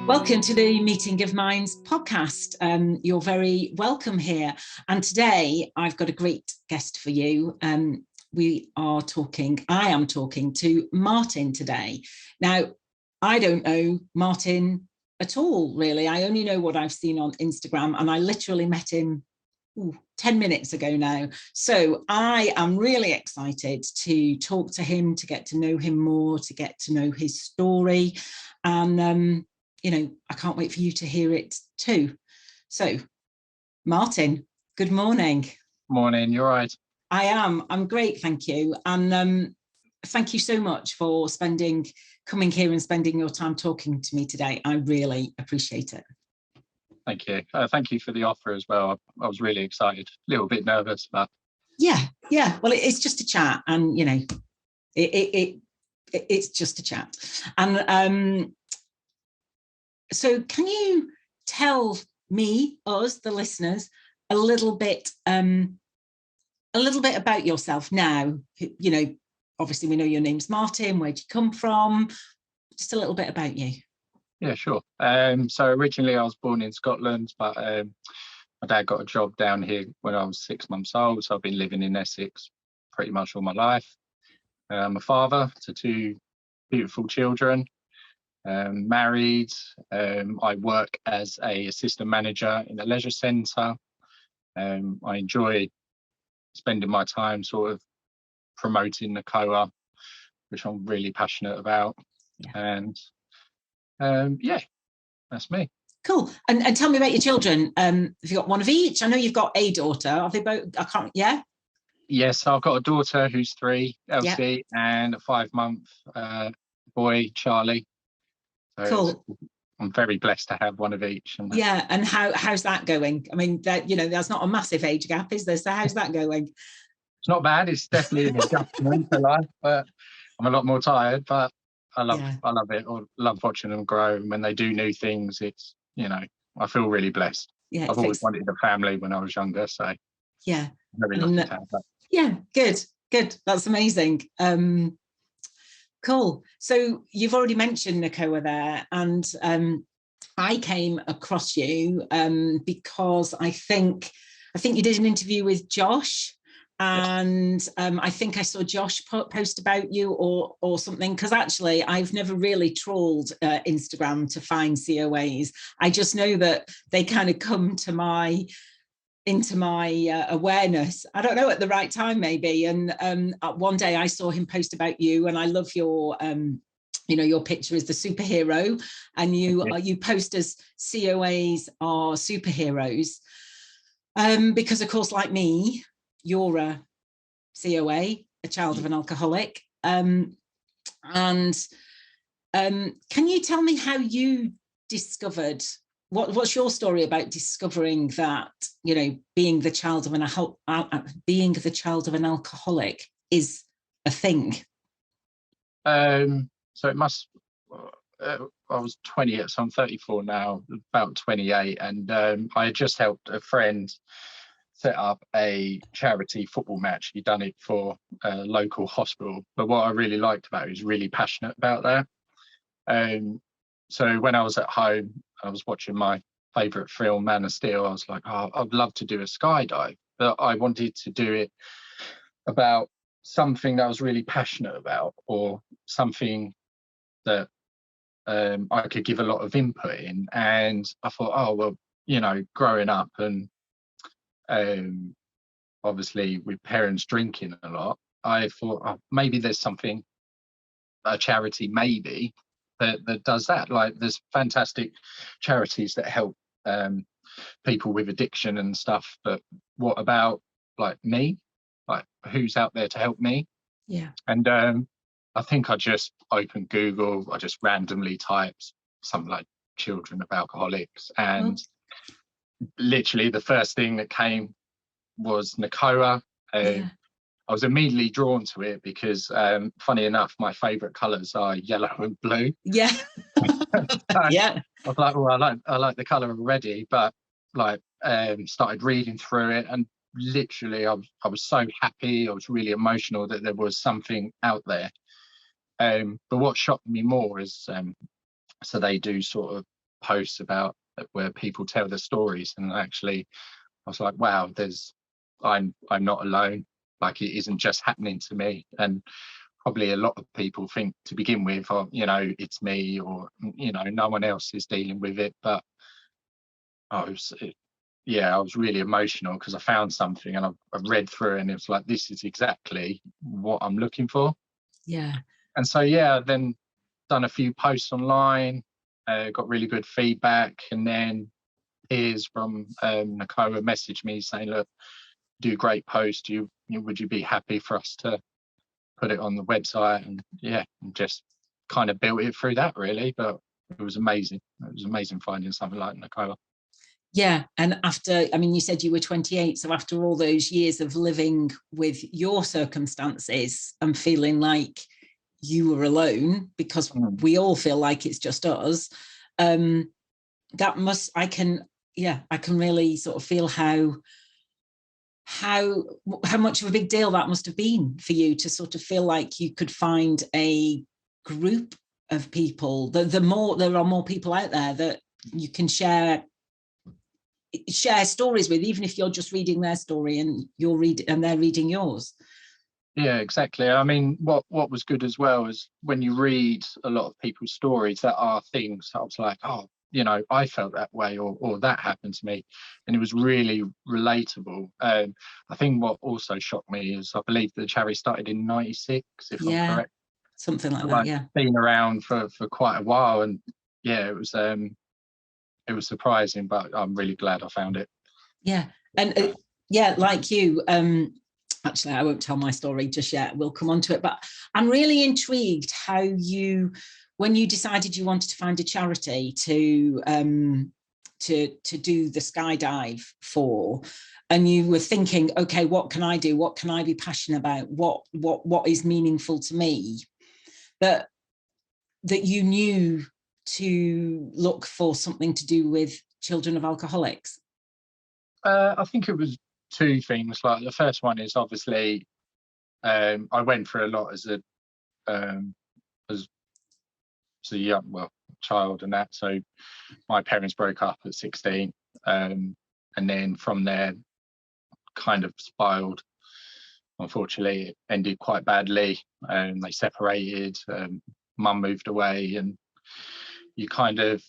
Welcome to the Meeting of Minds podcast. You're very welcome here. And today I've got a great guest for you. I am talking to Martin today. Now, I don't know Martin at all, really. I only know what I've seen on Instagram, and I literally met him 10 minutes ago now. So I am really excited to talk to him, to get to know him more, to get to know his story. And I can't wait for you to hear it too. So, Martin, good morning. Morning, you're right. I am. I'm great, thank you. And thank you so much for coming here and spending your time talking to me today. I really appreciate it. Thank you. Thank you for the offer as well. I was really excited, a little bit nervous, but yeah. Well, it's just a chat, and it's just a chat. And so can you tell us, the listeners, a little bit about yourself now? Obviously we know your name's Martin. Where'd you come from? Just a little bit about you. Yeah, sure. So originally I was born in Scotland, but my dad got a job down here when I was 6 months old. So I've been living in Essex pretty much all my life. I'm a father to two beautiful children. Married. I work as an assistant manager in a leisure centre. I enjoy spending my time sort of promoting Nacoa, which I'm really passionate about. Yeah. And that's me. Cool. And tell me about your children. Have you got one of each? I know you've got a daughter. Are they both? Yes, I've got a daughter who's 3, Elsie, and a 5-month boy, Charlie. So cool. I'm very blessed to have one of each. And how's that going? I mean, there's not a massive age gap, is there? So how's that going? It's not bad. It's definitely an adjustment to life, but I'm a lot more tired. But I love it. I love watching them grow. And when they do new things, it's I feel really blessed. Yeah, I've always wanted a family when I was younger, so yeah, I'm very lucky to have that. Yeah, good. That's amazing. Cool. So you've already mentioned Nacoa there, and I came across you because I think you did an interview with Josh, and I think I saw Josh post about you or something, because actually I've never really trawled Instagram to find COAs. I just know that they kind of come into my awareness, I don't know, at the right time maybe. And one day I saw him post about you, and I love your your picture is the superhero, and you post as COAs are superheroes, because of course, like me, you're a COA, a child of an alcoholic. And can you tell me how you discovered, what's your story about discovering that being the child of an alcoholic is a thing? So it must. I was 20, so I'm 34 now, about 28, and I had just helped a friend set up a charity football match. He'd done it for a local hospital, but what I really liked about it, he was really passionate about that. So when I was at home, I was watching my favourite film, Man of Steel. I was like, I'd love to do a skydive, but I wanted to do it about something that I was really passionate about, or something that I could give a lot of input in. And I thought, growing up and obviously with parents drinking a lot, I thought maybe there's something, a charity maybe, that does that. Like, there's fantastic charities that help people with addiction and stuff, but what about like me? Like, who's out there to help me? Yeah. And I think I just opened Google. I just randomly typed something like children of alcoholics, and literally the first thing that came was Nacoa. I was immediately drawn to it because, funny enough, my favourite colours are yellow and blue. Yeah. Yeah. I was like, well, I like the colour already, but started reading through it, and literally I was so happy. I was really emotional that there was something out there. But what shocked me more is, so they do sort of posts about where people tell their stories, and actually I was like, wow, I'm not alone. Like, it isn't just happening to me. And probably a lot of people think to begin with, oh, it's me, or no one else is dealing with it. But I was really emotional because I found something, and I read through it, and it was like, this is exactly what I'm looking for. Yeah. And so then done a few posts online, got really good feedback, and then peers from Nacoa messaged me saying, look, do great post, would you be happy for us to put it on the website? And just kind of built it through that, really. But it was amazing finding something like Nacoa. Yeah. And after, I mean, you said you were 28, so after all those years of living with your circumstances and feeling like you were alone, because we all feel like it's just us, that must, I can really sort of feel how much of a big deal that must have been for you, to sort of feel like you could find a group of people. There are more people out there that you can share stories with, even if you're just reading their story and they're reading yours. Yeah, exactly. I mean, what was good as well is when you read a lot of people's stories, there are things I was like, oh, I felt that way, or that happened to me, and it was really relatable. I think what also shocked me is, I believe the charity started in '96, if I'm correct, something like that. Yeah, been around for quite a while, and it was surprising, but I'm really glad I found it. Yeah, and like you. Actually, I won't tell my story just yet. We'll come on to it. But I'm really intrigued how when you decided you wanted to find a charity to do the skydive for, and you were thinking, okay, what can I do? What can I be passionate about? What is meaningful to me? That you knew to look for something to do with children of alcoholics. I think it was two things. Like, the first one is, obviously, I went through a lot as a young child and that. So my parents broke up at 16, and then from there kind of spiraled. Unfortunately, it ended quite badly, and they separated. Mum moved away, and you kind of,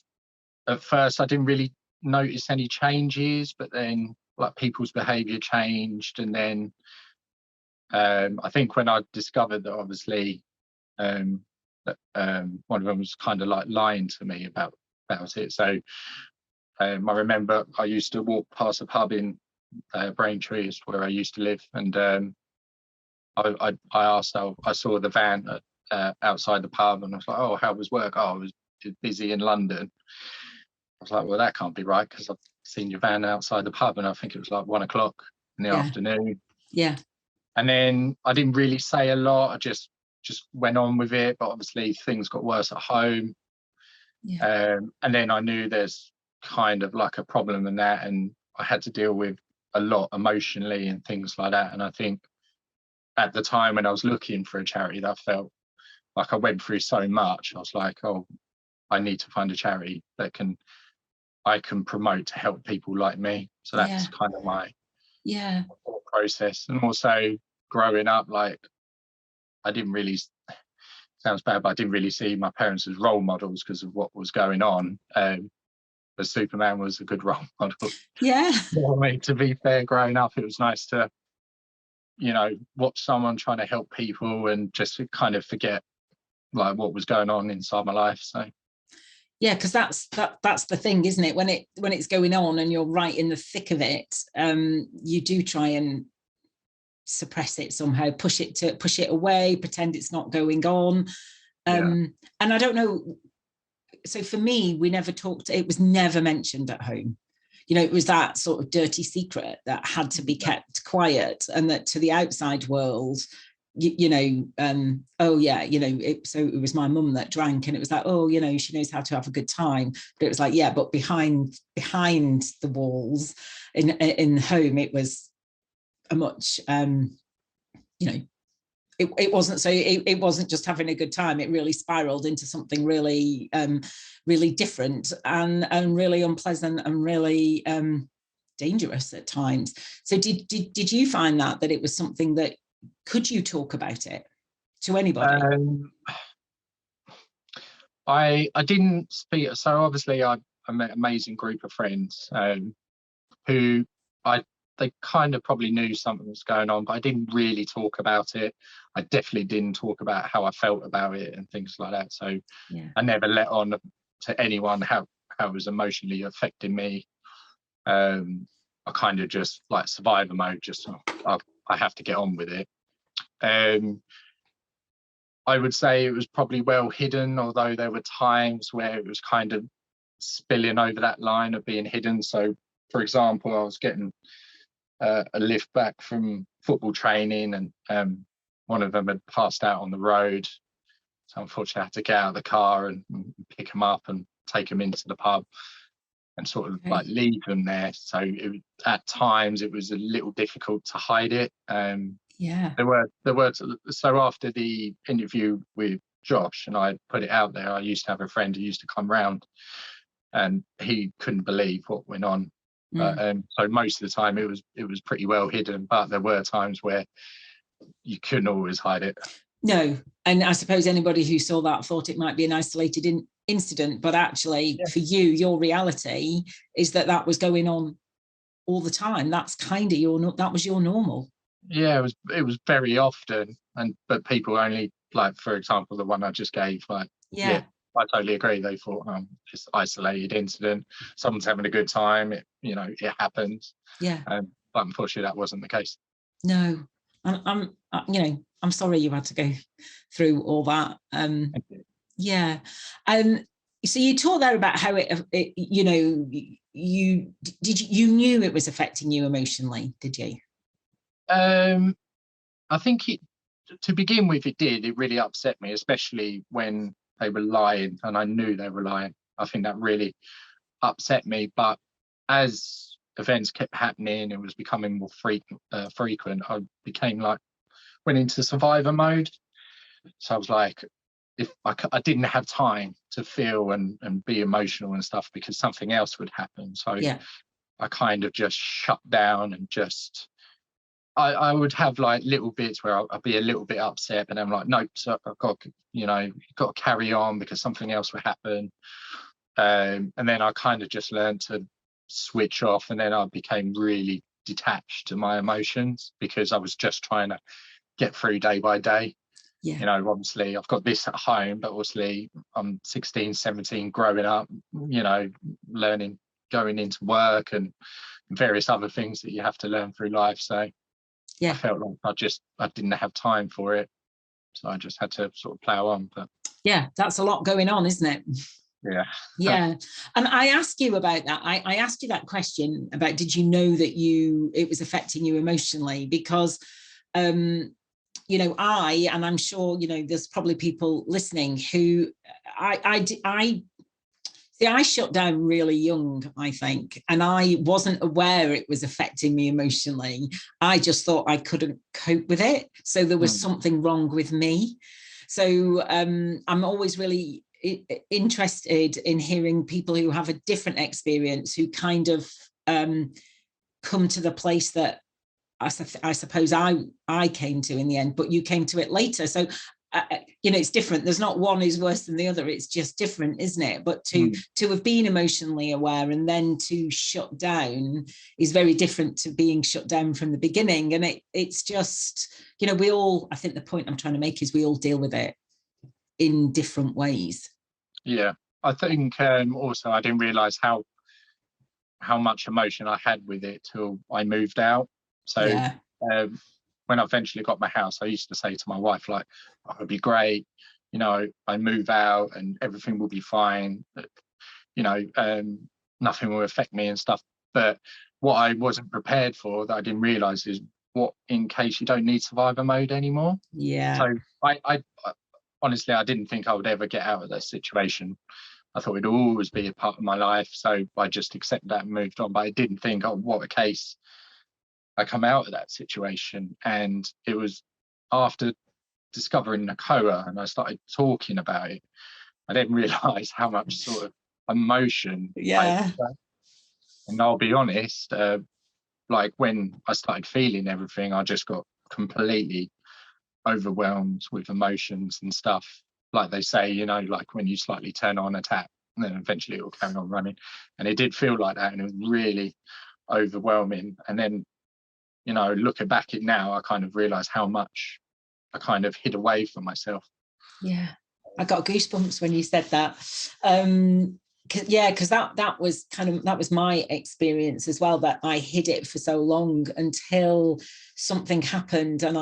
at first I didn't really notice any changes, but then like people's behavior changed. And then I think when I discovered that, obviously, one of them was kind of like lying to me about it. So I remember I used to walk past a pub in Braintree, where I used to live, and I asked, I saw the van outside the pub, and I was like, oh, how was work? Oh, I was busy in London. I was like, well, that can't be right, because I've seen your van outside the pub, and I think it was like 1 o'clock in the afternoon. Yeah. And then I didn't really say a lot. I just went on with it. But obviously things got worse at home. Yeah. And then I knew there's kind of like a problem in that, and I had to deal with a lot emotionally and things like that. And I think at the time when I was looking for a charity, that felt like I went through so much. I was like, oh, I need to find a charity that I can promote to help people like me. So that's kind of my process. And also growing up, like, I didn't really, sounds bad, but I didn't really see my parents as role models because of what was going on. But Superman was a good role model. Yeah. For me, to be fair, growing up, it was nice to, watch someone trying to help people and just kind of forget like what was going on inside my life. So yeah, because that's the thing, isn't it? When it's going on and you're right in the thick of it, you do try and suppress it somehow, push it away, pretend it's not going on. And I don't know. So for me, we never talked. It was never mentioned at home. It was that sort of dirty secret that had to be kept quiet, and that to the outside world, so it was my mum that drank, and it was like, oh, she knows how to have a good time. But it was like, yeah, but behind the walls in home, it was a much it wasn't, so it wasn't just having a good time. It really spiraled into something really really different and really unpleasant and really dangerous at times. So did you find that it was something that, could you talk about it to anybody? I didn't speak. So obviously I met an amazing group of friends who they kind of probably knew something was going on, but I didn't really talk about it. I definitely didn't talk about how I felt about it and things like that. So Yeah. I never let on to anyone how it was emotionally affecting me. I kind of just like survivor mode, just I have to get on with it. I would say it was probably well hidden, although there were times where it was kind of spilling over that line of being hidden. So, for example, I was getting a lift back from football training, and one of them had passed out on the road. So unfortunately, I had to get out of the car and pick him up and take him into the pub and sort of like leave them there. So at times it was a little difficult to hide it. Yeah. There were. So after the interview with Josh and I put it out there, I used to have a friend who used to come round, and he couldn't believe what went on. So most of the time it was pretty well hidden, but there were times where you couldn't always hide it. No, and I suppose anybody who saw that thought it might be an isolated incident, but actually for you, your reality is that was going on all the time. That's kind of that was your normal. Yeah, it was very often, but people only, like, for example, the one I just gave, like, yeah, I totally agree. They thought, it's isolated incident. Someone's having a good time. It happens. Yeah. But unfortunately, that wasn't the case. No, I'm sorry you had to go through all that. Yeah. So you talked there about how you knew it was affecting you emotionally, did you? I think to begin with, it did. It really upset me, especially when they were lying, and I knew they were lying. I think that really upset me. But as events kept happening, it was becoming more frequent. I went into survivor mode. So I was like, if I didn't have time to feel and be emotional and stuff because something else would happen. So I kind of just shut down and just. I would have like little bits where I'd be a little bit upset, but I'm like, nope, so I've got, got to carry on because something else will happen. And then I kind of just learned to switch off, and then I became really detached to my emotions because I was just trying to get through day by day. Yeah. Obviously I've got this at home, but obviously I'm 16, 17, growing up, learning, going into work and various other things that you have to learn through life. So I felt like I didn't have time for it. So I just had to sort of plow on. But yeah, that's a lot going on, isn't it? Yeah. Yeah. And I asked you about that. I asked you that question about, did you know that it was affecting you emotionally? Because, and I'm sure, there's probably people listening who I shut down really young, I think, and I wasn't aware it was affecting me emotionally. I just thought I couldn't cope with it. So there was something wrong with me. So I'm always really interested in hearing people who have a different experience, who kind of come to the place that I suppose I came to in the end, but you came to it later. So it's different. There's not one who's worse than the other. It's just different, isn't it? But to have been emotionally aware and then to shut down is very different to being shut down from the beginning. And it's just, we all, I think the point I'm trying to make is we all deal with it in different ways. Yeah, I think also I didn't realize how much emotion I had with it till I moved out. So when I eventually got my house, I used to say to my wife, like, oh, it'll be great, I move out and everything will be fine, nothing will affect me and stuff. But what I wasn't prepared for, that I didn't realize, is what in case you don't need survivor mode anymore. So I honestly, I didn't think I would ever get out of that situation. I thought it'd always be a part of my life, so I just accepted that and moved on. But I didn't think, oh, what a case I come out of that situation. And it was after discovering Nacoa and I started talking about it, I didn't realise how much sort of emotion I expressed. And I'll be honest, like when I started feeling everything, I just got completely overwhelmed with emotions and stuff. Like they say, you know, like when you slightly turn on a tap and then eventually it will carry on running. And it did feel like that, and it was really overwhelming. And then, you know, looking back at it now, I kind of realised how much I kind of hid away from myself. Yeah, I got goosebumps when you said that. Because that was my experience as well, that I hid it for so long until something happened, and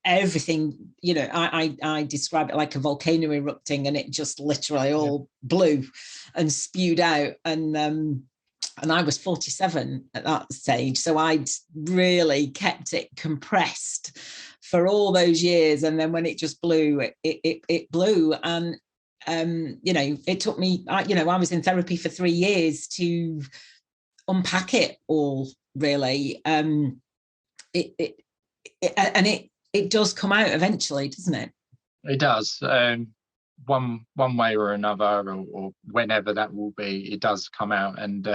everything, you know, I describe it like a volcano erupting, and it just literally all blew and spewed out. And I was 47 at that stage, so I'd really kept it compressed for all those years, and then when it just blew, it blew. And you know, it took me, I was in therapy for 3 years to unpack it all, really. It does come out eventually, doesn't it? It does. One way or another, or whenever that will be, it does come out. And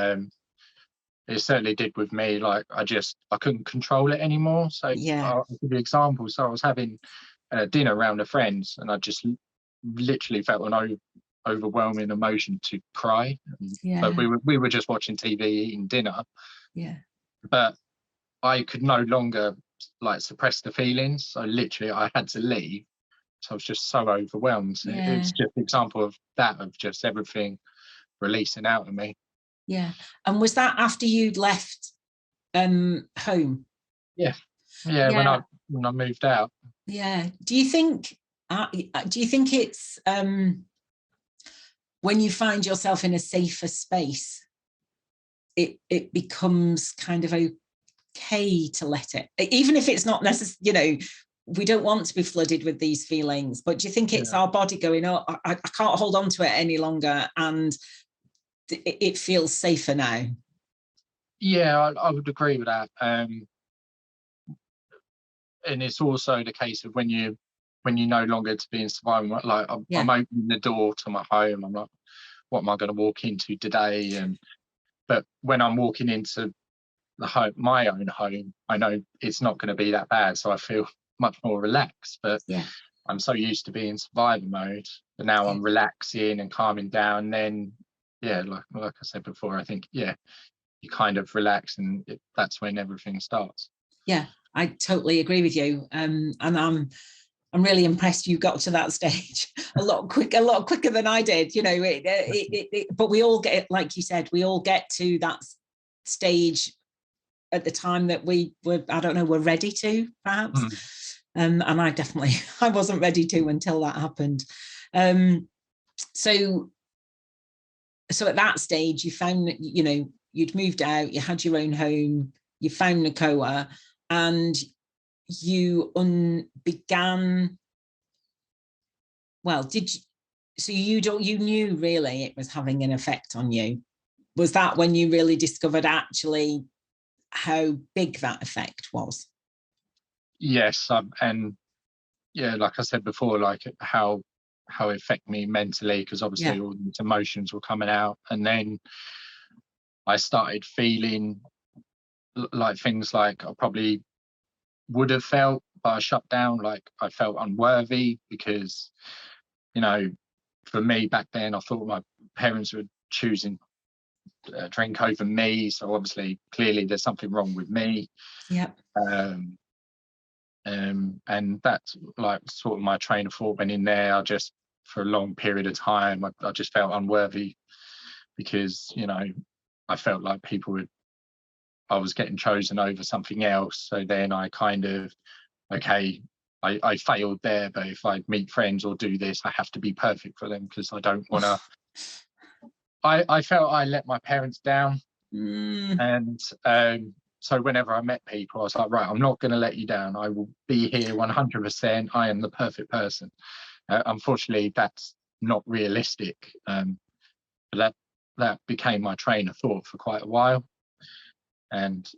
it certainly did with me. Like I couldn't control it anymore. So I'll give you an example. So I was having dinner around with friends, and I just literally felt an overwhelming emotion to cry. But we were just watching TV, eating dinner. But I could no longer like suppress the feelings. So literally I had to leave. So I was just so overwhelmed. It was just an example of that, of just everything releasing out of me. Yeah. And was that after you'd left home? Yeah. When I moved out. Yeah. Do you think it's when you find yourself in a safer space, it becomes kind of okay to let it, even if it's not necessary, you know, we don't want to be flooded with these feelings, but do you think it's our body going, oh, I can't hold on to it any longer, and it feels safer now? Yeah, I would agree with that. And it's also the case of when you no longer to be in survival, like I'm opening the door to my home. I'm like, what am I going to walk into today? But when I'm walking into my own home, I know it's not going to be that bad, so I feel much more relaxed. But I'm so used to being in survival mode, but now I'm relaxing and calming down. Then like I said before, I think you kind of relax, and that's when everything starts. I totally agree with you. And I'm really impressed you got to that stage a lot quicker than I did, you know. But we all get, like you said, we all get to that stage at the time that we're ready to, perhaps. And I wasn't ready to until that happened. So at that stage, you found, you know, you'd moved out, you had your own home, you found Nacoa, and you began. Well, you knew really it was having an effect on you? Was that when you really discovered actually how big that effect was? Yes, and like I said before, like how it affected me mentally, because obviously all these emotions were coming out, and then I started feeling like things like I probably would have felt, but I shut down. Like I felt unworthy because, you know, for me back then, I thought my parents were choosing drink over me, so obviously clearly there's something wrong with me. And that's like sort of my train of thought went in there. I just, for a long period of time, I just felt unworthy because, you know, I felt like I was getting chosen over something else. So then I kind of, I failed there, but if I meet friends or do this, I have to be perfect for them because I don't want to. I felt I let my parents down. And so whenever I met people, I was like, right, I'm not going to let you down. I will be here 100%. I am the perfect person. Unfortunately, that's not realistic. But that became my train of thought for quite a while. And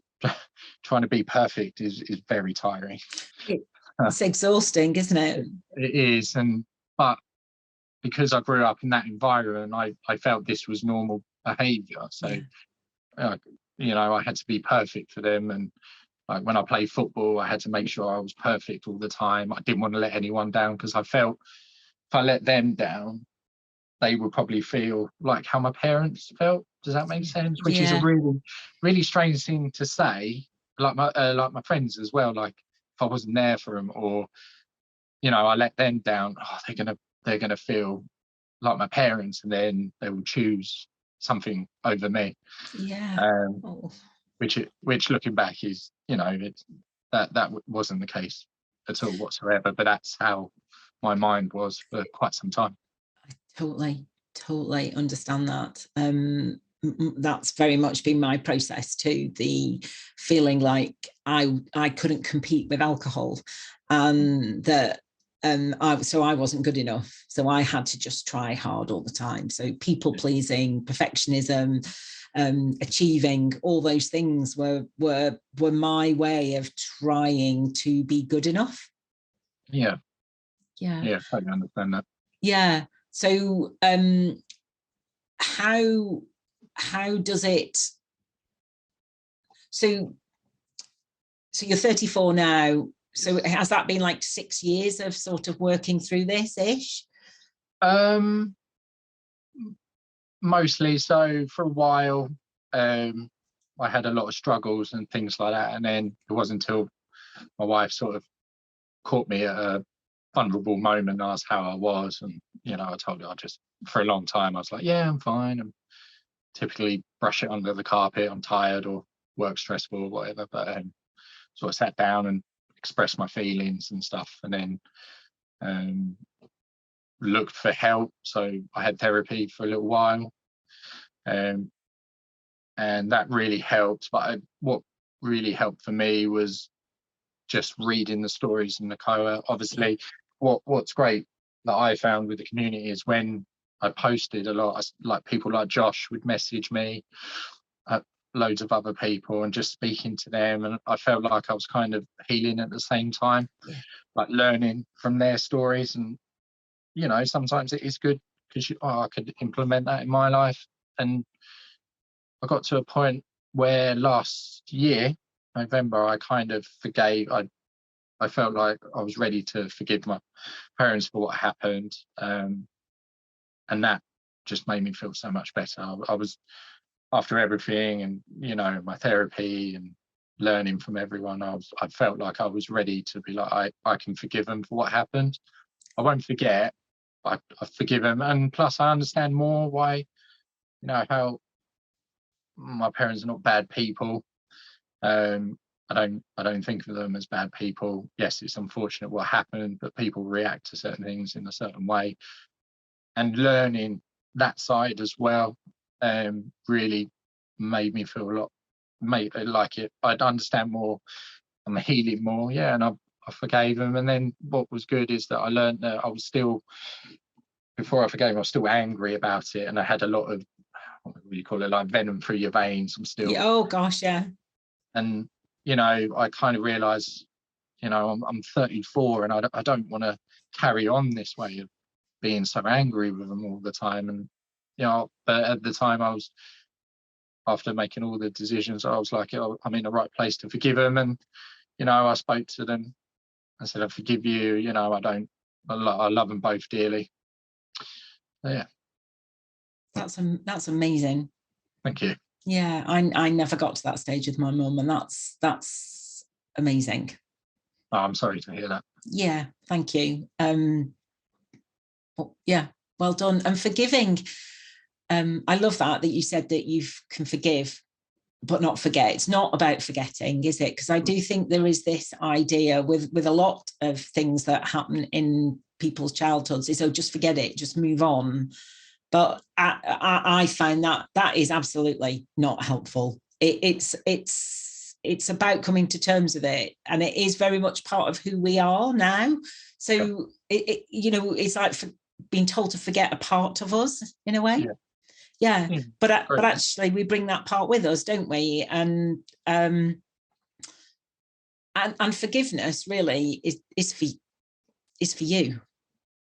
trying to be perfect is very tiring. It's exhausting, isn't it? It is, but because I grew up in that environment, I felt this was normal behaviour. So, I had to be perfect for them, and like when I played football, I had to make sure I was perfect all the time. I didn't want to let anyone down, because I felt if I let them down, they would probably feel like how my parents felt. Does that make sense? Which is a really, really strange thing to say. Like my friends as well. Like if I wasn't there for them, or I let them down, they're gonna feel like my parents, and then they will choose something over me. Which looking back is, that wasn't the case at all whatsoever. But that's how my mind was for quite some time. I totally understand that. That's very much been my process too. The feeling like I couldn't compete with alcohol, and that I wasn't good enough. So I had to just try hard all the time. So people pleasing, perfectionism, achieving, all those things were my way of trying to be good enough. Yeah, I understand that. Yeah. So how does it, so you're 34 now, so has that been like 6 years of sort of working through this ish? Mostly. So for a while, I had a lot of struggles and things like that, and then it wasn't until my wife sort of caught me at a vulnerable moment, asked how I was, and I told her I just, for a long time, I was like, yeah, I'm fine. And typically brush it under the carpet. I'm tired or work stressful or whatever. But sort of sat down and expressed my feelings and stuff, and then looked for help. So I had therapy for a little while, and that really helped. But what really helped for me was just reading the stories in Nacoa. Obviously, what's great that I found with the community is when I posted a lot, like people like Josh would message me, loads of other people, and just speaking to them, and I felt like I was kind of healing at the same time, like learning from their stories. And sometimes it is good because I could implement that in my life. And I got to a point where last year, November, I kind of forgave. I felt like I was ready to forgive my parents for what happened, and that just made me feel so much better. I was, after everything, and my therapy and learning from everyone, I felt like I was ready to be like, I can forgive them for what happened. I won't forget, but I forgive them, and plus I understand more why, how my parents are not bad people. I don't think of them as bad people. Yes, it's unfortunate what happened, but people react to certain things in a certain way. And learning that side as well really made me feel a lot, like it. I'd understand more. I'm healing more, and I forgave them. And then what was good is that I learned that I was still, before I forgave him, I was still angry about it, and I had a lot of, what do you call it, like venom through your veins. I'm still, oh gosh, yeah. And I kind of realized, I'm 34, and I don't want to carry on this way of being so angry with them all the time. And but at the time, I was, after making all the decisions, I was like, I'm in the right place to forgive them. And I spoke to them. I said, I forgive you. I love them both dearly. Yeah, that's amazing. Thank you. Yeah, I never got to that stage with my mum, and that's amazing. Oh, I'm sorry to hear that. Yeah, thank you. Yeah, well done. And forgiving, I love that you said that you can forgive but not forget. It's not about forgetting, is it? Because I do think there is this idea with a lot of things that happen in people's childhoods is, just forget it, just move on. But I find that is absolutely not helpful. It's about coming to terms with it, and it is very much part of who we are now. So it's like being told to forget a part of us in a way. But actually we bring that part with us, don't we? And and forgiveness really is for you.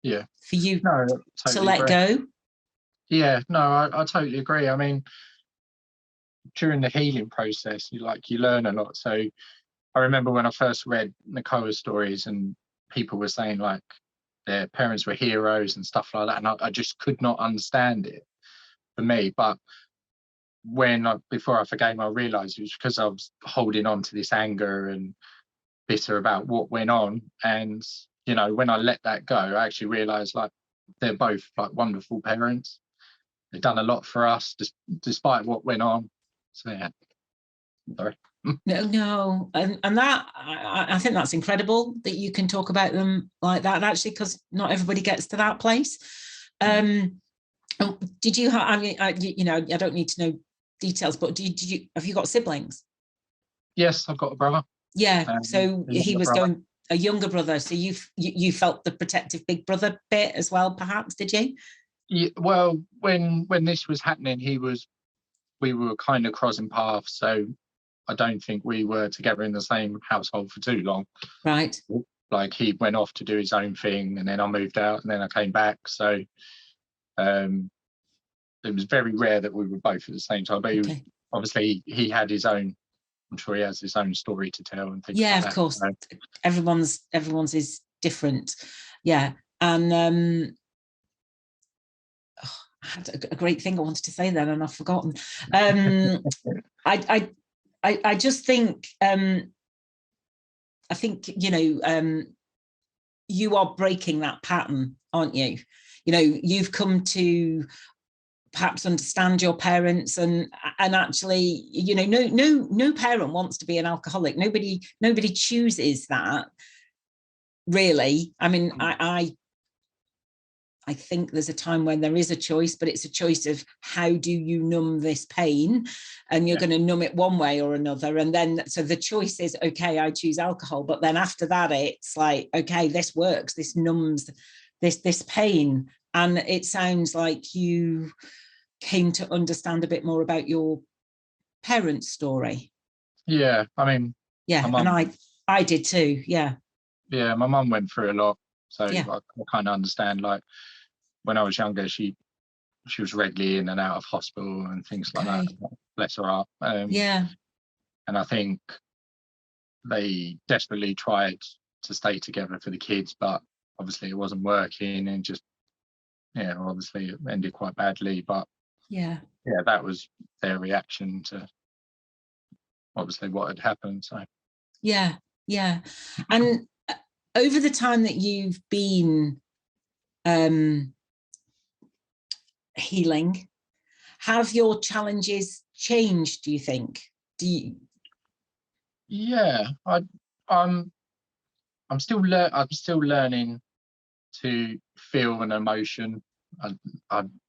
Yeah. For you No, to totally let agree. go. Yeah, no, I totally agree. I mean, during the healing process, you learn a lot. So I remember when I first read Nacoa stories and people were saying like their parents were heroes and stuff like that, and I just could not understand it for me. But before I forgave, I realised it was because I was holding on to this anger and bitter about what went on. And when I let that go, I actually realised like they're both like wonderful parents. They've done a lot for us, despite what went on. So yeah, sorry. No, and that I think that's incredible that you can talk about them like that. Actually, because not everybody gets to that place. Did you have? I mean, I don't need to know details, but did you have you got siblings? Yes, I've got a brother. Yeah, so he was brother. going a younger brother. So you felt the protective big brother bit as well, perhaps? Did you? Yeah, well, when this was happening, we were kind of crossing paths. So I don't think we were together in the same household for too long. Right. Like he went off to do his own thing, and then I moved out, and then I came back. So it was very rare that we were both at the same time. But Okay. Obviously he had his own. I'm sure he has his own story to tell and things. Yeah, like of course. So, Everyone's is different. Yeah, and I had a great thing I wanted to say then, and I've forgotten. I just think I think you are breaking that pattern, aren't you? You've come to perhaps understand your parents, and actually, no parent wants to be an alcoholic. Nobody chooses that, really. I mean, I think there's a time when there is a choice, but it's a choice of how do you numb this pain, and you're going to numb it one way or another. And then, so the choice is, okay, I choose alcohol. But then after that, it's like, okay, this works. This numbs this pain. And it sounds like you came to understand a bit more about your parents' story. Yeah, I mean, yeah, mum, and I did too. Yeah, my mum went through a lot, so yeah. I kind of understand. Like when I was younger, she was regularly in and out of hospital and things like that. Bless her heart. Yeah, and I think they desperately tried to stay together for the kids, but obviously it wasn't working, and just obviously it ended quite badly. But yeah, that was their reaction to obviously what had happened. So yeah. And over the time that you've been healing, have your challenges changed, do you think? yeah, I'm still learning to feel an emotion.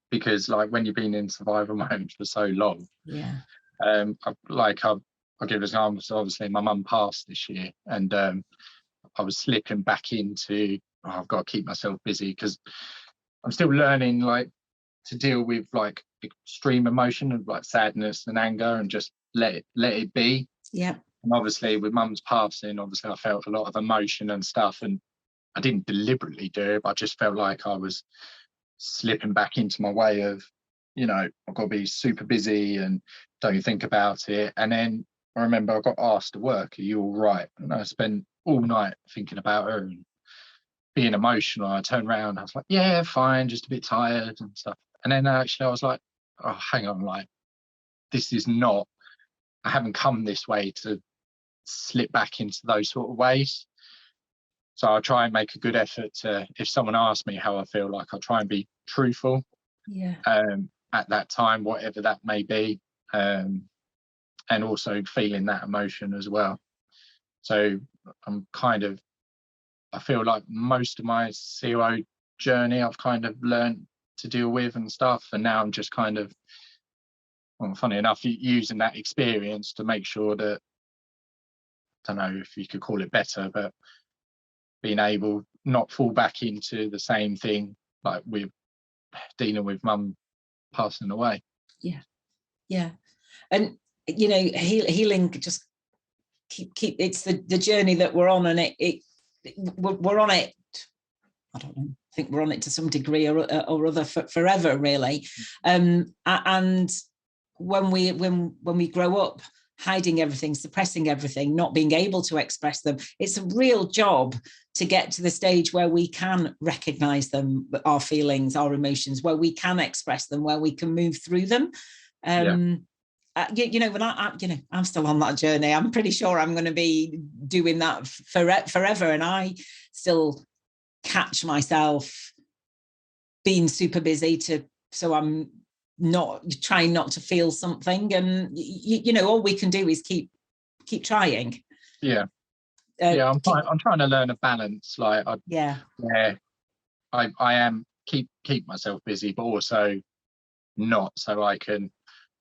Because like when you've been in survival mode for so long, Yeah, I'll give an example. So obviously my mum passed this year, and I was slipping back into I've got to keep myself busy, because I'm still learning like to deal with like extreme emotion of like sadness and anger, and just let it be. yeah, And obviously with mum's passing, obviously I felt a lot of emotion and stuff, and I didn't deliberately do it, but I just felt like I was slipping back into my way of, I've got to be super busy and don't think about it. And then I remember I got asked to work, are you all right? And I spent all night thinking about her and being emotional. I turned around, I was like, yeah, fine, just a bit tired and stuff. And then actually I was like, oh, hang on, like, this is not, I haven't come this way to slip back into those sort of ways. So I try and make a good effort to, if someone asks me how I feel, like I'll try and be truthful. yeah, At that time, whatever that may be, and also feeling that emotion as well. So I feel like most of my COO journey I've kind of learned to deal with and stuff, and now I'm just kind of, well, funny enough, using that experience to make sure that, I don't know if you could call it better, but being able not fall back into the same thing, like with dealing with mum passing away. Yeah. And healing just keep it's the journey that we're on, and we're on it. I don't know, I think we're on it to some degree or other forever, really. And when we grow up hiding everything, suppressing everything, not being able to express them, it's a real job to get to the stage where we can recognize them, our feelings, our emotions, where we can express them, where we can move through them. You know, when I'm still on that journey. I'm pretty sure I'm going to be doing that forever, and I still catch myself being super busy so I'm not trying not to feel something, and you know, all we can do is keep trying. I'm trying to learn a balance, like where I am keep myself busy, but also not, so I can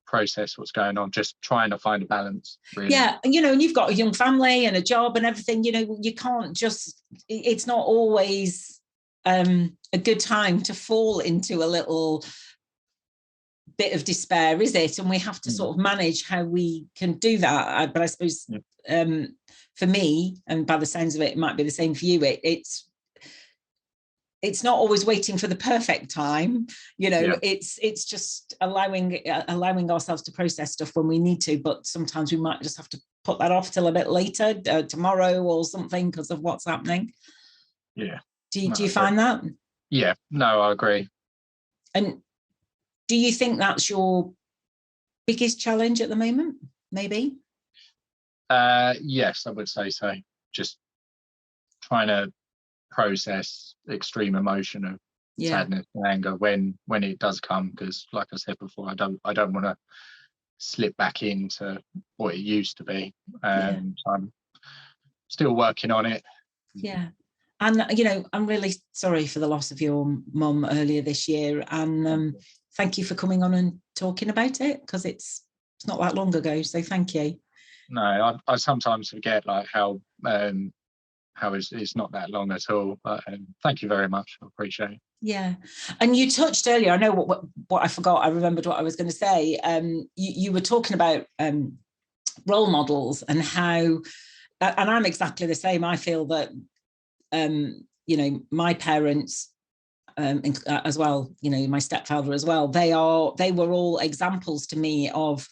process what's going on, just trying to find a balance, really. You know, and you've got a young family and a job and everything, you know, you can't just, it's not always a good time to fall into a little bit of despair, is it? And we have to sort of manage how we can do that. But I suppose for me, and by the sounds of it, it might be the same for you, it's not always waiting for the perfect time, you know. It's just allowing ourselves to process stuff when we need to, but sometimes we might just have to put that off till a bit later, tomorrow or something, because of what's happening. Do you find that? No, I agree. And do you think that's your biggest challenge at the moment, maybe? Yes, I would say so. Just trying to process extreme emotion of sadness and anger when it does come, because like I said before, I don't want to slip back into what it used to be. So I'm still working on it. And you know, I'm really sorry for the loss of your mum earlier this year, and thank you for coming on and talking about it, because it's not that long ago, so thank you. No, I sometimes forget like how it's not that long at all, but thank you very much. I appreciate it. And you touched earlier, I know what I forgot, I remembered what I was going to say. You were talking about role models and how, and I'm exactly the same. I feel that you know, my parents as well, you know, my stepfather as well, they were all examples to me of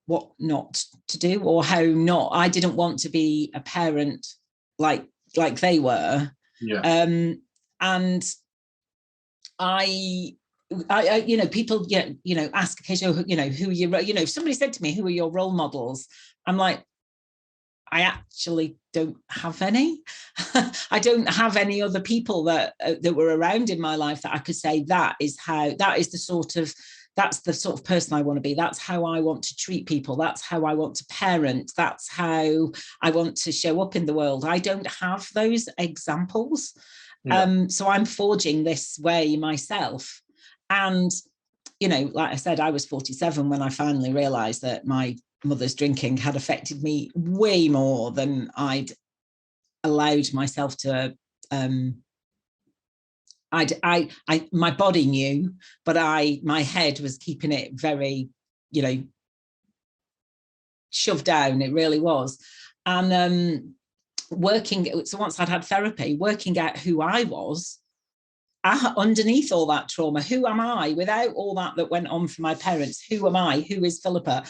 what not to do, or how not. I didn't want to be a parent like they were. And I you know, people you know, ask occasionally, you know, who you know, if somebody said to me, who are your role models, I'm like, I actually don't have any. I don't have any other people that were around in my life that I could say that's the sort of person I want to be. That's how I want to treat people. That's how I want to parent. That's how I want to show up in the world. I don't have those examples. So I'm forging this way myself. And, you know, like I said, I was 47 when I finally realized that my mother's drinking had affected me way more than I'd allowed myself to. My body knew, but my head was keeping it very, you know, shoved down. It really was. And so once I'd had therapy, working out who I was underneath all that trauma. Who am I without all that went on for my parents? Who am I? Who is Philippa?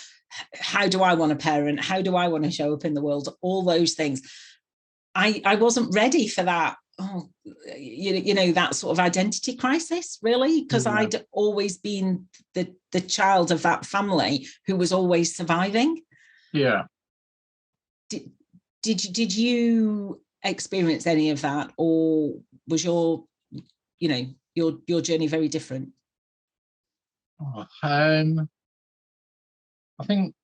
How do I want to parent? How do I want to show up in the world? All those things. I wasn't ready for that. You know, that sort of identity crisis, really, because I'd always been the child of that family who was always surviving. Did you experience any of that, or was your journey very different? I think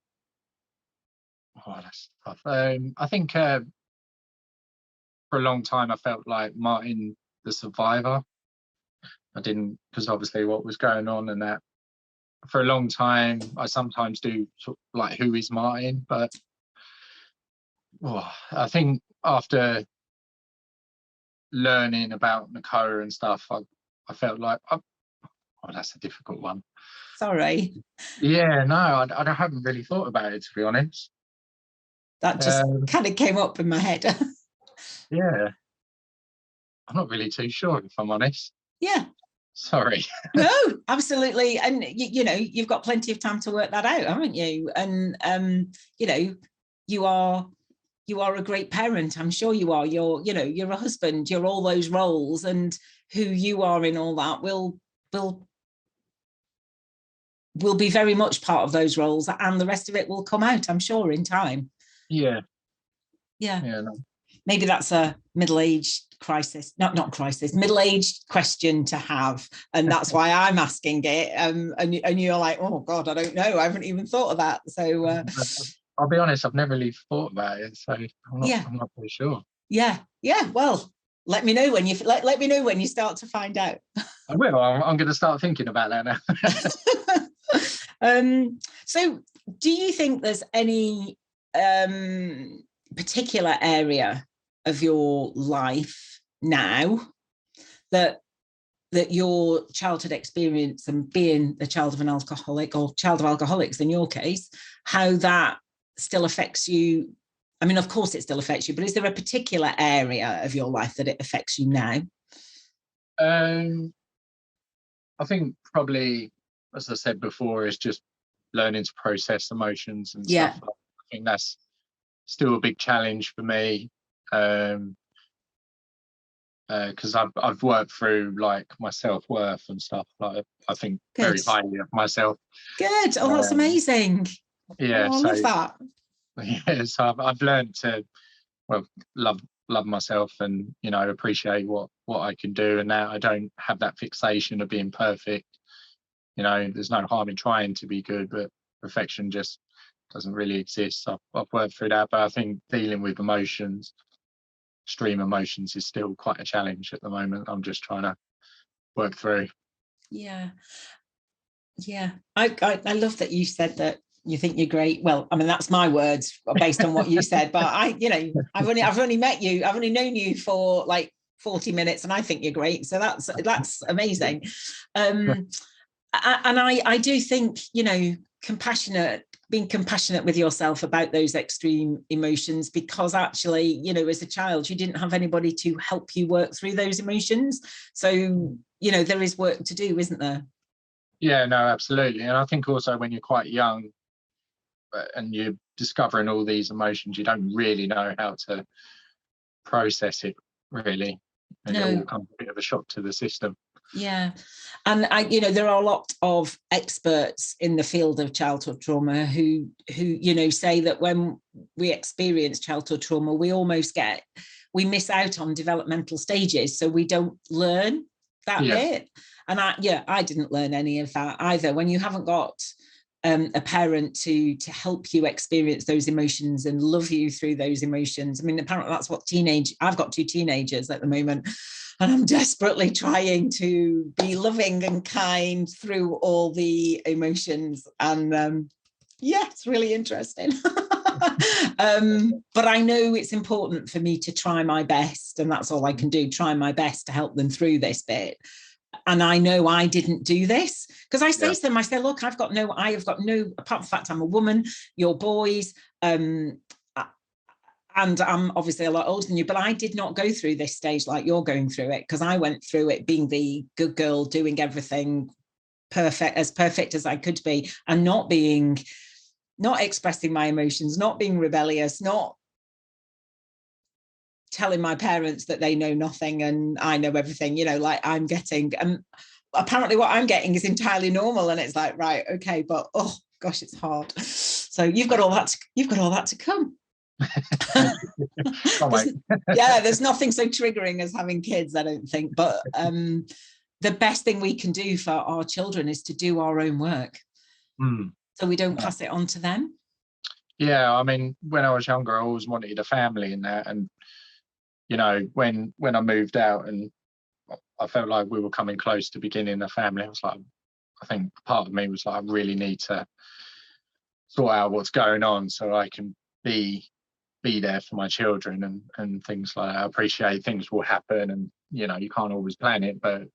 that's tough. I think for a long time I felt like Martin the survivor. I didn't, because obviously what was going on, and that for a long time I sometimes do sort of like, who is Martin? But I think after learning about Nacoa and stuff, I felt like, that's a difficult one. Sorry. No, I haven't really thought about it, to be honest. That just kind of came up in my head. Yeah, I'm not really too sure, if I'm honest. Yeah. Sorry. No, absolutely. And you know, you've got plenty of time to work that out, haven't you? And you know, you are a great parent. I'm sure you are. You're a husband, you're all those roles, and who you are in all that will be very much part of those roles, and the rest of it will come out, I'm sure, in time. Yeah. Yeah. No. Maybe that's a middle-aged crisis, not crisis, middle-aged question to have, and that's why I'm asking it. And you're like, oh God, I don't know, I haven't even thought of that. So I'll be honest, I've never really thought about it, so I'm not really sure. Yeah. Well, let me know when you let me know when you start to find out. I will. I'm going to start thinking about that now. So, do you think there's any particular area of your life now that your childhood experience, and being the child of an alcoholic, or child of alcoholics in your case, how that still affects you? I mean, of course it still affects you, but is there a particular area of your life that it affects you now? I think probably, as I said before, is just learning to process emotions and stuff. I think that's still a big challenge for me, because I've worked through like my self-worth and stuff. Like, I think very highly of myself. Good. Oh, that's amazing. Yeah, I love that. Yeah, so I've learned to, well, love myself, and you know, appreciate what I can do, and now I don't have that fixation of being perfect. You know, there's no harm in trying to be good, but perfection just doesn't really exist. I've worked through that, but I think dealing with emotions, extreme emotions, is still quite a challenge at the moment. I'm just trying to work through. Yeah. I love that you said that you think you're great. Well, I mean, that's my words based on what you said, but I've only met you, I've only known you for like 40 minutes, and I think you're great. So that's amazing. And I do think, you know, being compassionate with yourself about those extreme emotions, because actually, you know, as a child, you didn't have anybody to help you work through those emotions. So, you know, there is work to do, isn't there? Yeah, no, absolutely. And I think also when you're quite young and you're discovering all these emotions, you don't really know how to process it, really. And it all comes a bit of a shock to the system. Yeah. And you know, there are a lot of experts in the field of childhood trauma who, you know, say that when we experience childhood trauma, we miss out on developmental stages. So we don't learn that bit. And I didn't learn any of that either. When you haven't got a parent to help you experience those emotions and love you through those emotions. I mean, apparently that's what I've got 2 teenagers at the moment, and I'm desperately trying to be loving and kind through all the emotions. And it's really interesting. But I know it's important for me to try my best, and that's all I can do, try my best to help them through this bit. And I know I didn't do this, because I say to them, I say, look, I have got no, apart from the fact I'm a woman, you're boys, and I'm obviously a lot older than you, but I did not go through this stage like you're going through it, because I went through it being the good girl, doing everything perfect as I could be, and not expressing my emotions, not being rebellious, not telling my parents that they know nothing and I know everything, you know, like I'm getting, and apparently what I'm getting is entirely normal. And it's like, right, okay, but oh gosh, it's hard. So you've got all that to come. There's nothing so triggering as having kids, I don't think. But the best thing we can do for our children is to do our own work, so we don't pass it on to them. Yeah, I mean, when I was younger, I always wanted a family in that, and you know, when I moved out and I felt like we were coming close to beginning a family, I was like, I think part of me was like, I really need to sort out what's going on so I can be there for my children and things like that. I appreciate things will happen, and you know, you can't always plan it, but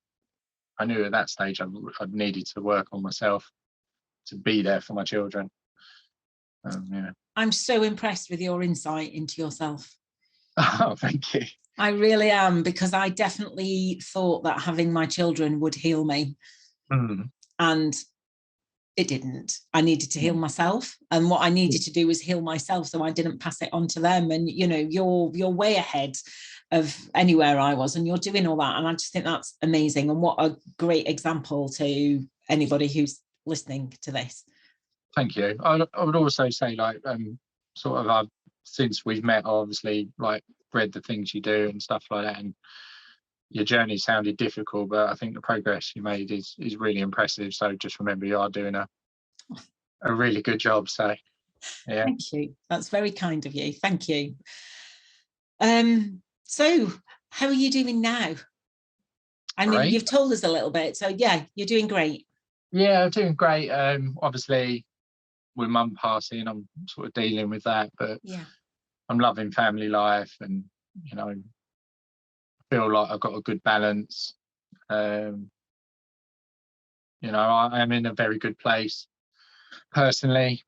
I knew at that stage I needed to work on myself to be there for my children. I'm so impressed with your insight into yourself. Oh, thank you. I really am, because I definitely thought that having my children would heal me. And it didn't. I needed to heal myself, and what I needed to do was heal myself, so I didn't pass it on to them. And you know, you're way ahead of anywhere I was, and you're doing all that, and I just think that's amazing, and what a great example to anybody who's listening to this. Thank you. I would also say, like, sort of, I've, since we've met, obviously, like, read the things you do and stuff like that, and your journey sounded difficult, but I think the progress you made is really impressive. So just remember, you are doing a really good job. So yeah. Thank you. That's very kind of you. Thank you. So how are you doing now? I mean, you've told us a little bit, so yeah, you're doing great. Yeah, I'm doing great. Obviously with mum passing, I'm sort of dealing with that, but yeah, I'm loving family life, and you know, feel like I've got a good balance. You know, I am in a very good place personally.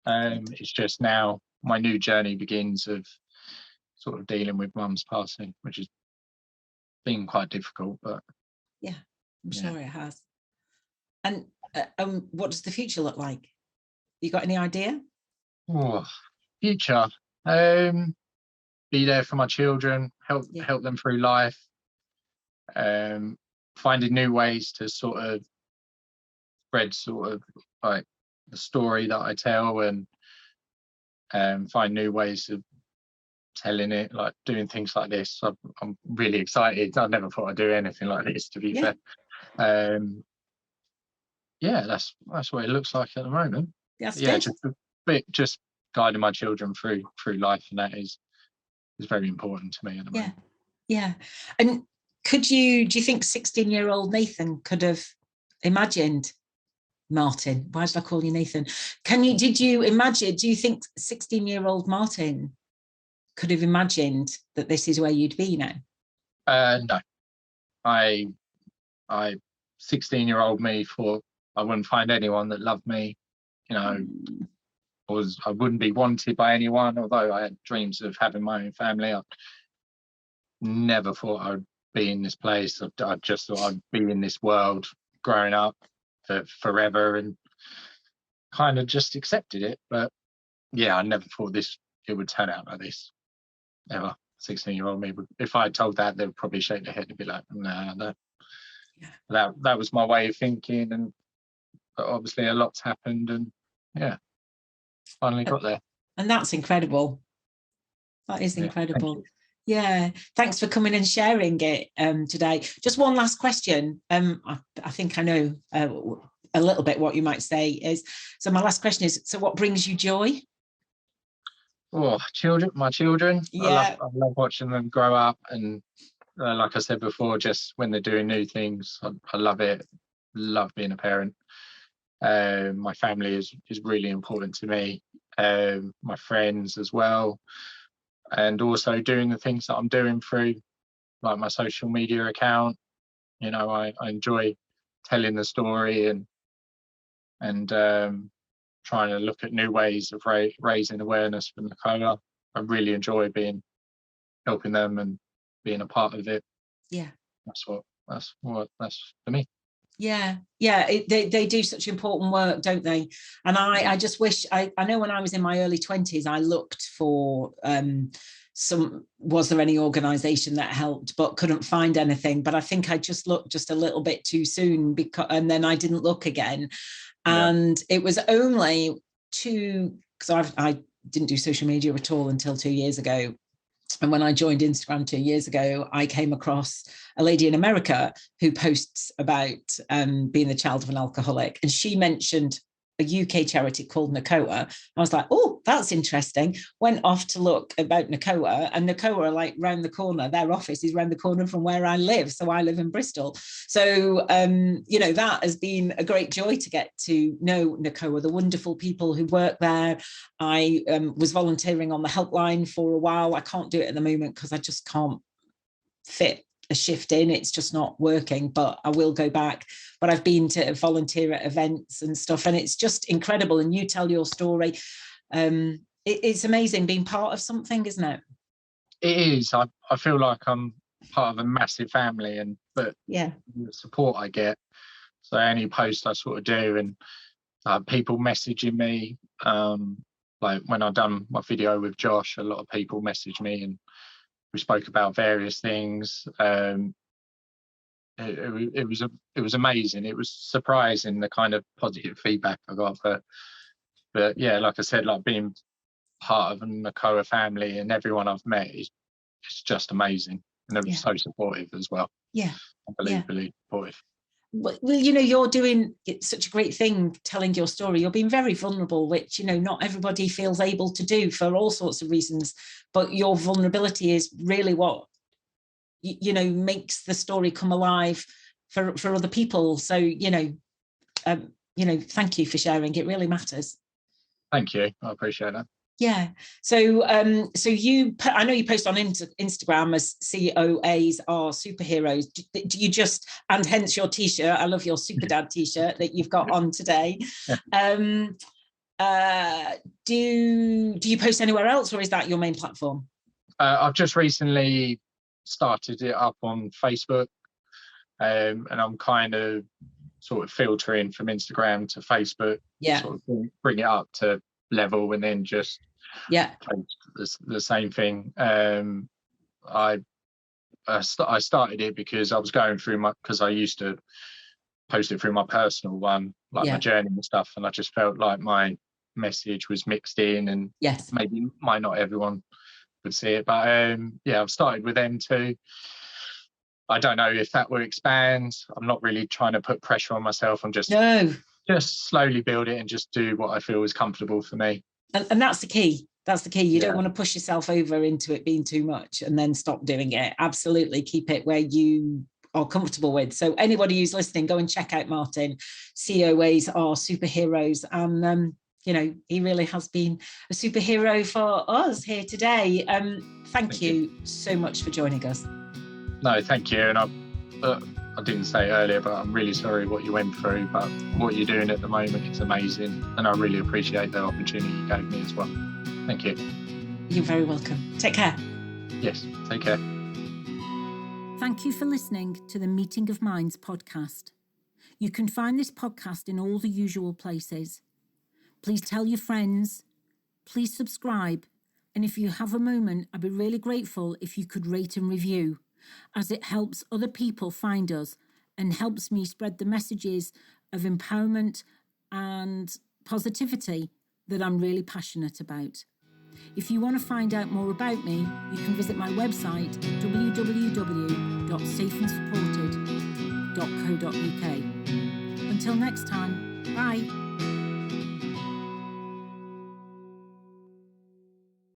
It's just now my new journey begins of sort of dealing with mum's passing, which has been quite difficult, but yeah, I'm sure it has. And what does the future look like? You got any idea? Oh, future, be there for my children, help them through life, finding new ways to sort of spread sort of like the story that I tell, and find new ways of telling it, like doing things like this. I'm really excited. I never thought I'd do anything like this, to be fair. Yeah, that's what it looks like at the moment. Just guiding my children through life, and that is very important to me at the moment. Yeah. And do you think 16-year-old Nathan could have imagined Martin? Why did I call you Nathan? Did you imagine, do you think 16-year-old Martin could have imagined that this is where you'd be now? No. I 16-year-old me thought I wouldn't find anyone that loved me, you know, I wouldn't be wanted by anyone, although I had dreams of having my own family. I never thought I'd be in this place. I just thought I'd be in this world growing up for forever, and kind of just accepted it. But yeah, I never thought it would turn out like this, ever. 16-year-old me would, if I told that, they would probably shake their head and be like, nah, that was my way of thinking. But obviously a lot's happened, and yeah, finally got there. And that's incredible. That is incredible. Yeah, thanks for coming and sharing it today. Just one last question. I think I know a little bit what you might say is. So my last question is, so what brings you joy? Oh, my children. Yeah. I love watching them grow up, and like I said before, just when they're doing new things, I love it. Love being a parent. My family is really important to me. My friends as well, and also doing the things that I'm doing through like my social media account. You know, I enjoy telling the story, and trying to look at new ways of raising awareness for Nacoa. I really enjoy helping them and being a part of it. Yeah, that's for me. Yeah, they do such important work, don't they? And I just wish, I know when I was in my early 20s, I looked for was there any organisation that helped, but couldn't find anything. But I think I just looked just a little bit too soon, and then I didn't look again. And it was only because I didn't do social media at all until 2 years ago. And when I joined Instagram 2 years ago, I came across a lady in America who posts about being the child of an alcoholic. And she mentioned a UK charity called Nacoa. I was like, oh, that's interesting. Went off to look about Nacoa, and Nacoa are like round the corner. Their office is round the corner from where I live. So I live in Bristol. So, that has been a great joy to get to know Nacoa, the wonderful people who work there. I was volunteering on the helpline for a while. I can't do it at the moment because I just can't fit a shift in. It's just not working, but I will go back. But I've been to volunteer at events and stuff, and it's just incredible. And you tell your story. it's amazing being part of something, isn't it? It is. I feel like I'm part of a massive family, but Yeah. the support I get. So any post I sort of do, and people messaging me, like when I done my video with Josh, a lot of people messaged me and we spoke about various things. It was amazing. It was surprising the kind of positive feedback I got. But yeah, like I said, like being part of the Nacoa family and everyone I've met is just amazing, and they're so supportive as well. Yeah, unbelievably supportive. Well, you're doing such a great thing telling your story. You're being very vulnerable, which, not everybody feels able to do for all sorts of reasons. But your vulnerability is really what, makes the story come alive for other people. So, thank you for sharing. It really matters. Thank you. I appreciate that. Yeah. So I know you post on Instagram as COAs are superheroes. Do you just, and hence your t-shirt, I love your super dad t-shirt that you've got on today. Do you post anywhere else, or is that your main platform? I've just recently started it up on Facebook, and I'm kind of sort of filtering from Instagram to Facebook, sort of bring it up to level, and then just post the same thing. I started it because I was going through because I used to post it through my personal one, like my journey and stuff, and I just felt like my message was mixed in, and maybe might not everyone would see it, but I've started with them too. I don't know if that will expand. I'm not really trying to put pressure on myself. I'm just slowly build it and just do what I feel is comfortable for me. And that's the key. That's the key. You don't want to push yourself over into it being too much and then stop doing it. Absolutely keep it where you are comfortable with. So anybody who's listening, go and check out Martin. COAs are superheroes. And, he really has been a superhero for us here today. Thank you so much for joining us. No, thank you. And I didn't say earlier, but I'm really sorry what you went through, but what you're doing at the moment is amazing. And I really appreciate the opportunity you gave me as well. Thank you. You're very welcome. Take care. Yes, take care. Thank you for listening to the Meeting of Minds podcast. You can find this podcast in all the usual places. Please tell your friends. Please subscribe. And if you have a moment, I'd be really grateful if you could rate and review, as it helps other people find us and helps me spread the messages of empowerment and positivity that I'm really passionate about. If you want to find out more about me, you can visit my website, www.safeandsupported.co.uk. Until next time, bye.